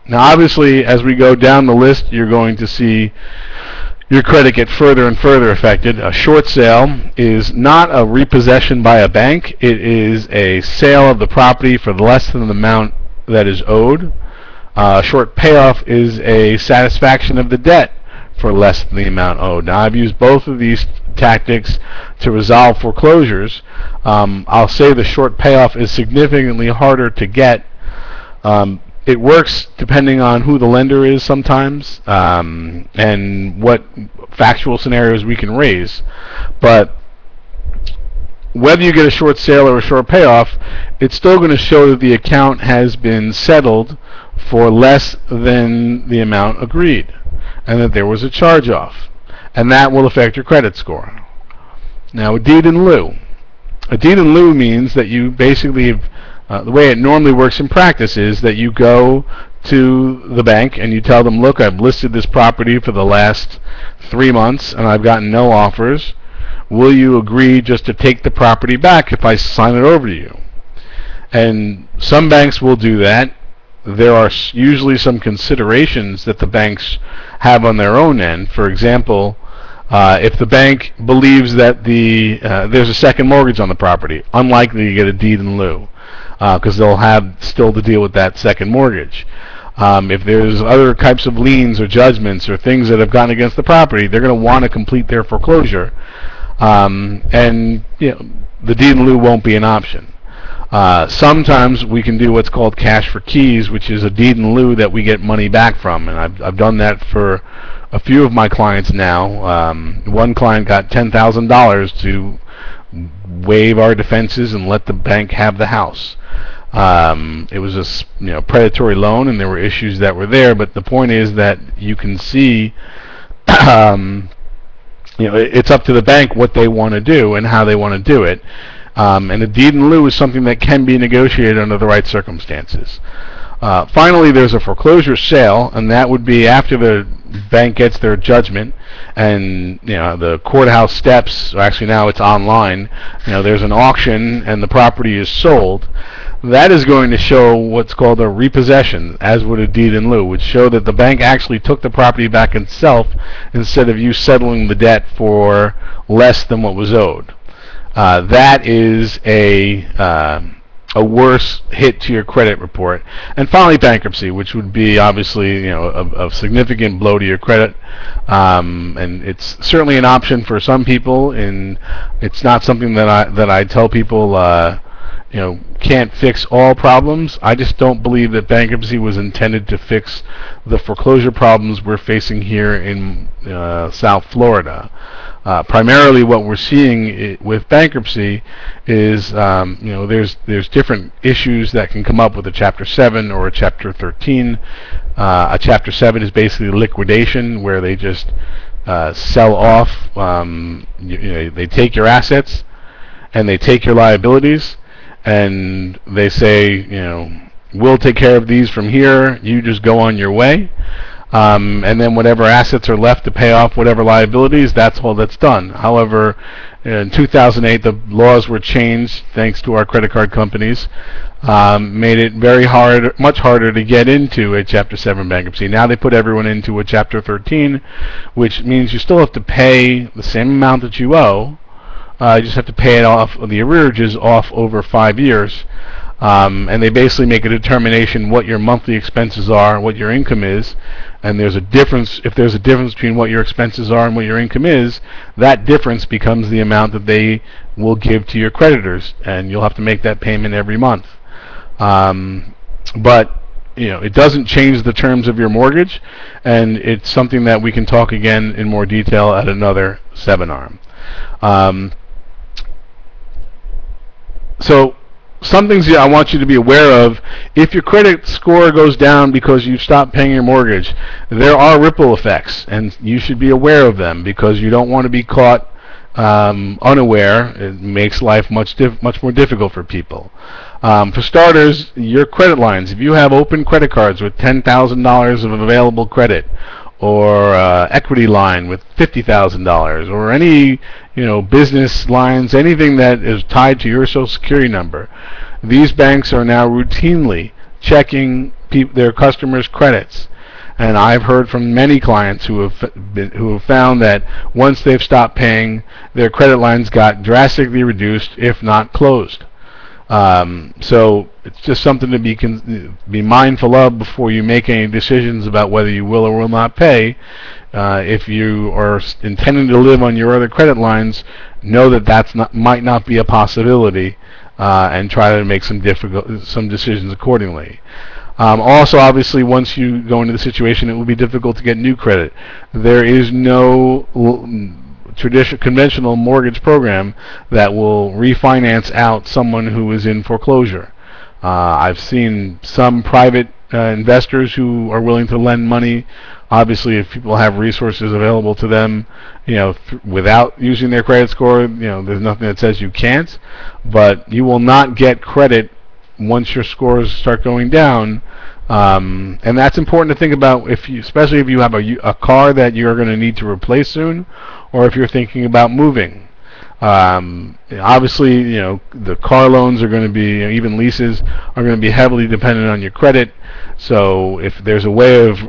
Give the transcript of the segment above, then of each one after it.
Now, obviously, as we go down the list, you're going to see your credit get further and further affected. A short sale is not a repossession by a bank. It is a sale of the property for less than the amount that is owed. Short payoff is a satisfaction of the debt for less than the amount owed. Now, I've used both of these tactics to resolve foreclosures. I'll say the short payoff is significantly harder to get. It works depending on who the lender is sometimes, and what factual scenarios we can raise. But whether you get a short sale or a short payoff, it's still going to show that the account has been settled for less than the amount agreed, and that there was a charge-off, and that will affect your credit score. Now, a deed in lieu. A deed in lieu means that you basically, the way it normally works in practice is that you go to the bank and you tell them, look, I've listed this property for the last 3 months and I've gotten no offers. Will you agree just to take the property back if I sign it over to you? And some banks will do that. There are usually some considerations that the banks have on their own end. For example, if the bank believes that there's a second mortgage on the property, unlikely to get a deed in lieu, because they'll have still to deal with that second mortgage. If there's other types of liens or judgments or things that have gone against the property, they're going to want to complete their foreclosure, and the deed in lieu won't be an option. Sometimes we can do what's called cash for keys, which is a deed in lieu that we get money back from, and I've done that for a few of my clients now. One client got $10,000 to waive our defenses and let the bank have the house. It was a predatory loan, and there were issues that were there. But the point is that you can see, it's up to the bank what they want to do and how they want to do it. And a deed in lieu is something that can be negotiated under the right circumstances. Finally, there's a foreclosure sale, and that would be after the bank gets their judgment and the courthouse steps. Actually, now it's online. There's an auction and the property is sold. That is going to show what's called a repossession, as would a deed in lieu, which show that the bank actually took the property back itself instead of you settling the debt for less than what was owed. That is a worse hit to your credit report. And finally, bankruptcy, which would be obviously a significant blow to your credit, and it's certainly an option for some people. And it's not something that I tell people can't fix all problems. I just don't believe that bankruptcy was intended to fix the foreclosure problems we're facing here in South Florida. Primarily what we're seeing with bankruptcy is there's different issues that can come up with a Chapter 7 or a Chapter 13. A Chapter 7 is basically liquidation, where they just sell off. They take your assets and they take your liabilities, and they say, we'll take care of these from here, you just go on your way. And then whatever assets are left to pay off whatever liabilities, that's all that's done. However, in 2008, the laws were changed thanks to our credit card companies, made it much harder to get into a Chapter 7 bankruptcy. Now they put everyone into a Chapter 13, which means you still have to pay the same amount that you owe. You just have to pay it off, the arrearages off over 5 years. And they basically make a determination what your monthly expenses are, what your income is, and there's a difference. If there's a difference between what your expenses are and what your income is, that difference becomes the amount that they will give to your creditors, and you'll have to make that payment every month. But it doesn't change the terms of your mortgage, and it's something that we can talk again in more detail at another seminar. So some things I want you to be aware of. If your credit score goes down because you stopped paying your mortgage, there are ripple effects, and you should be aware of them, because you don't want to be caught unaware. It makes life much more difficult for people. For starters, your credit lines. If you have open credit cards with $10,000 of available credit, or equity line with $50,000, or any business lines, anything that is tied to your Social Security number, these banks are now routinely checking their customers' credits. And I've heard from many clients who have found that once they've stopped paying, their credit lines got drastically reduced, if not closed. So it's just something to be mindful of before you make any decisions about whether you will or will not pay. If you are intending to live on your other credit lines, know that might not be a possibility, and try to make some decisions accordingly. Also, obviously, once you go into the situation, it will be difficult to get new credit. There is no conventional mortgage program that will refinance out someone who is in foreclosure. I've seen some private investors who are willing to lend money. Obviously, if people have resources available to them, without using their credit score, there's nothing that says you can't. But you will not get credit once your scores start going down, and that's important to think about, especially if you have a car that you're going to need to replace soon, or if you're thinking about moving. Obviously, the car loans are going to be, even leases are going to be heavily dependent on your credit. So if there's a way of,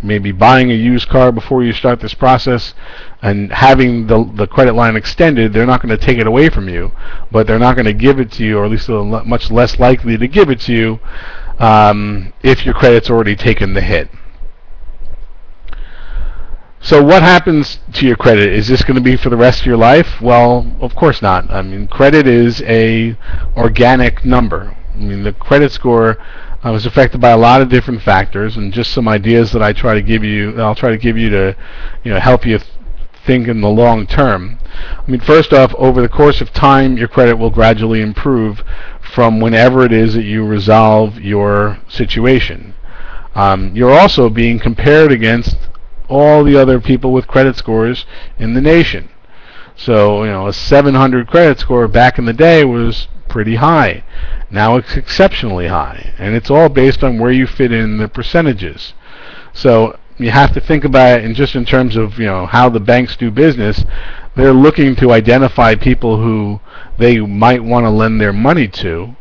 maybe buying a used car before you start this process and having the credit line extended, they're not going to take it away from you, but they're not going to give it to you, or at least they're much less likely to give it to you if your credit's already taken the hit. So what happens to your credit? Is this going to be for the rest of your life? Well, of course not. I mean, credit is a organic number. I mean, the credit score was affected by a lot of different factors, and just some ideas that I'll try to give you to help you think in the long term. I mean, first off, over the course of time, your credit will gradually improve from whenever it is that you resolve your situation. You're also being compared against all the other people with credit scores in the nation. So, a 700 credit score back in the day was pretty high. Now it's exceptionally high, and it's all based on where you fit in the percentages. So you have to think about it in terms of how the banks do business. They're looking to identify people who they might want to lend their money to.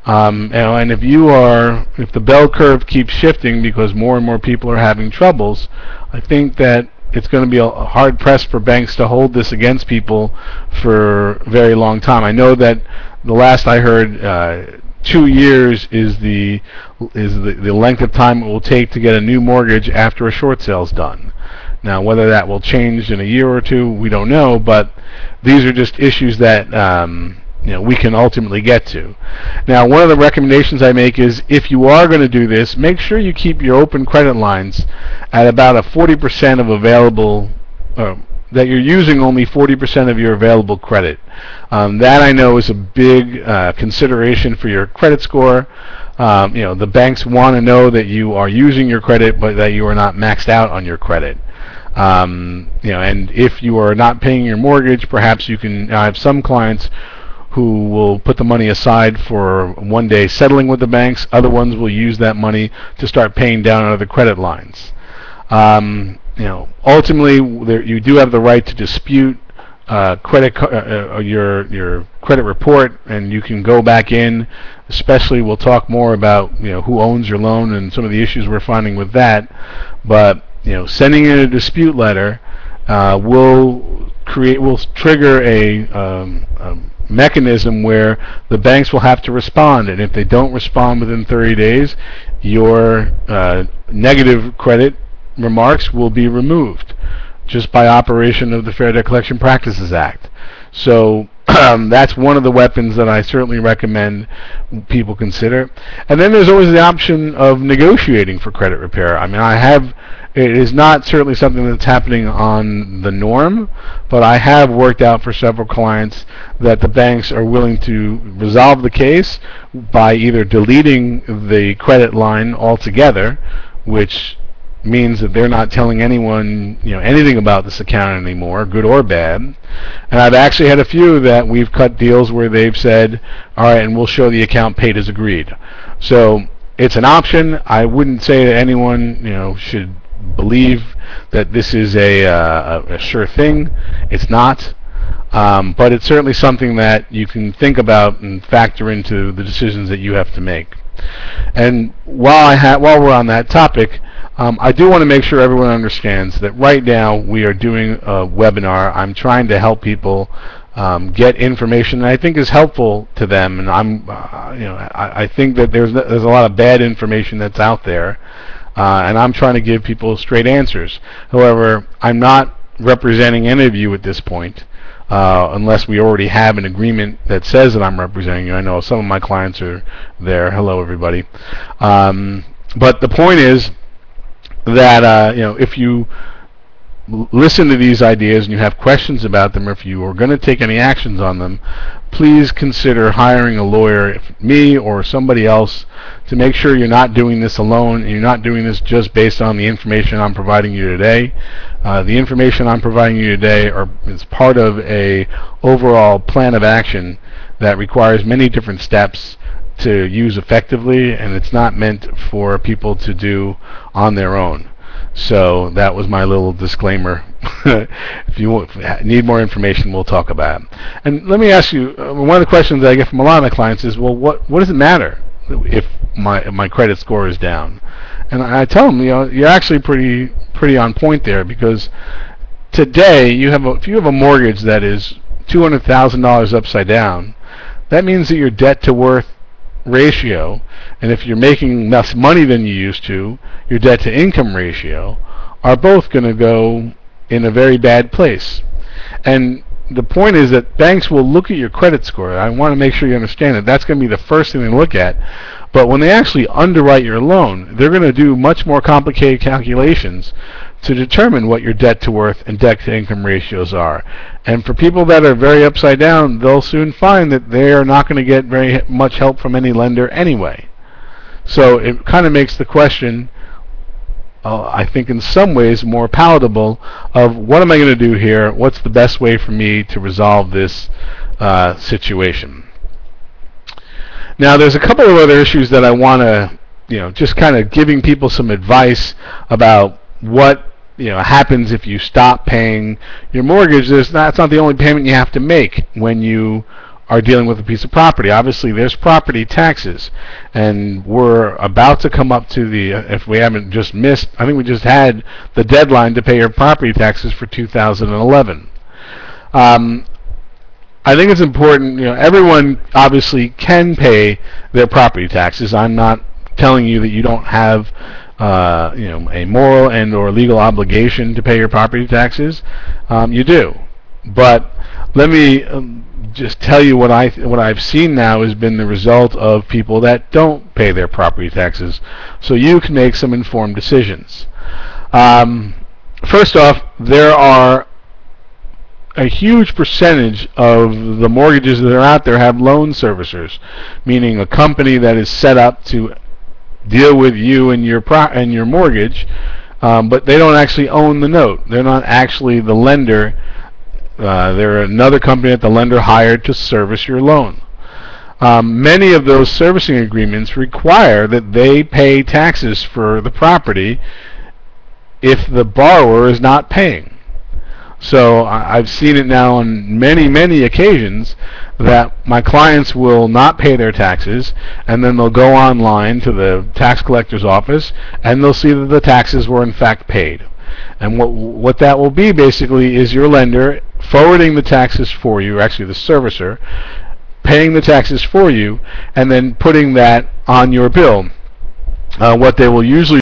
And if the bell curve keeps shifting because more and more people are having troubles, I think that it's going to be a hard pressed for banks to hold this against people for a very long time. I know that the last I heard, 2 years is the length of time it will take to get a new mortgage after a short sale's done. Now, whether that will change in a year or two, we don't know. But these are just issues that we can ultimately get to. Now, one of the recommendations I make is, if you are going to do this, make sure you keep your open credit lines at about a 40% of available, that you're using only 40% of your available credit. That, I know, is a big consideration for your credit score. The banks want to know that you are using your credit, but that you are not maxed out on your credit. And if you are not paying your mortgage, perhaps you can. I have some clients who will put the money aside for one day settling with the banks. Other ones will use that money to start paying down other credit lines. Ultimately, you do have the right to dispute your credit report, and you can go back in. Especially, we'll talk more about who owns your loan and some of the issues we're finding with that. But sending in a dispute letter will trigger a mechanism where the banks will have to respond, and if they don't respond within 30 days, your negative credit remarks will be removed just by operation of the Fair Debt Collection Practices Act. So that's one of the weapons that I certainly recommend people consider. And then there's always the option of negotiating for credit repair. I mean, it is not certainly something that's happening on the norm, but I have worked out for several clients that the banks are willing to resolve the case by either deleting the credit line altogether, which means that they're not telling anyone anything about this account anymore, good or bad. And I've actually had a few that we've cut deals where they've said, all right, and we'll show the account paid as agreed. So it's an option. I wouldn't say that anyone should believe that this is a sure thing. It's not. But it's certainly something that you can think about and factor into the decisions that you have to make. And while we're on that topic, I do want to make sure everyone understands that right now we are doing a webinar. I'm trying to help people get information that I think is helpful to them, and I think that there's a lot of bad information that's out there, and I'm trying to give people straight answers. However, I'm not representing any of you at this point, unless we already have an agreement that says that I'm representing you. I know some of my clients are there. Hello, everybody. But the point is that if you listen to these ideas and you have questions about them, or if you are going to take any actions on them, please consider hiring a lawyer, me or somebody else, to make sure you're not doing this alone and you're not doing this just based on the information I'm providing you today. The information I'm providing you today is part of a overall plan of action that requires many different steps to use effectively, and it's not meant for people to do on their own. So that was my little disclaimer. If you need more information, we'll talk about it. And let me ask you, one of the questions that I get from a lot of my clients is, well, what does it matter if my credit score is down? And I tell them, you're actually pretty on point there, because today if you have a mortgage that is $200,000 upside down, that means that your debt to worth ratio, and if you're making less money than you used to, your debt to income ratio, are both going to go in a very bad place. And the point is that banks will look at your credit score. I want to make sure you understand that that's going to be the first thing they look at. But when they actually underwrite your loan, they're going to do much more complicated calculations to determine what your debt to worth and debt to income ratios are. And for people that are very upside down, they'll soon find that they are not going to get very much help from any lender anyway. So it kind of makes the question, I think in some ways, more palatable of what am I going to do here? What's the best way for me to resolve this situation? Now, there's a couple of other issues that I want to, just kind of giving people some advice about what happens if you stop paying your mortgage. That's not the only payment you have to make when you are dealing with a piece of property. Obviously, there's property taxes, and we're about to come up to if we haven't just missed, I think we just had the deadline to pay your property taxes for 2011. I think it's important, everyone obviously can pay their property taxes. I'm not telling you that you don't have a moral and or legal obligation to pay your property taxes. You do. But let me just tell you what I've seen now has been the result of people that don't pay their property taxes, so you can make some informed decisions. First off, there are a huge percentage of the mortgages that are out there have loan servicers, meaning a company that is set up to deal with you and your mortgage, but they don't actually own the note. They're not actually the lender. They're another company that the lender hired to service your loan. Many of those servicing agreements require that they pay taxes for the property if the borrower is not paying. So I've seen it now on many, many occasions that my clients will not pay their taxes, and then they'll go online to the tax collector's office and they'll see that the taxes were in fact paid. And what that will be basically is your lender forwarding the taxes for you, or actually the servicer paying the taxes for you, and then putting that on your bill. What they will usually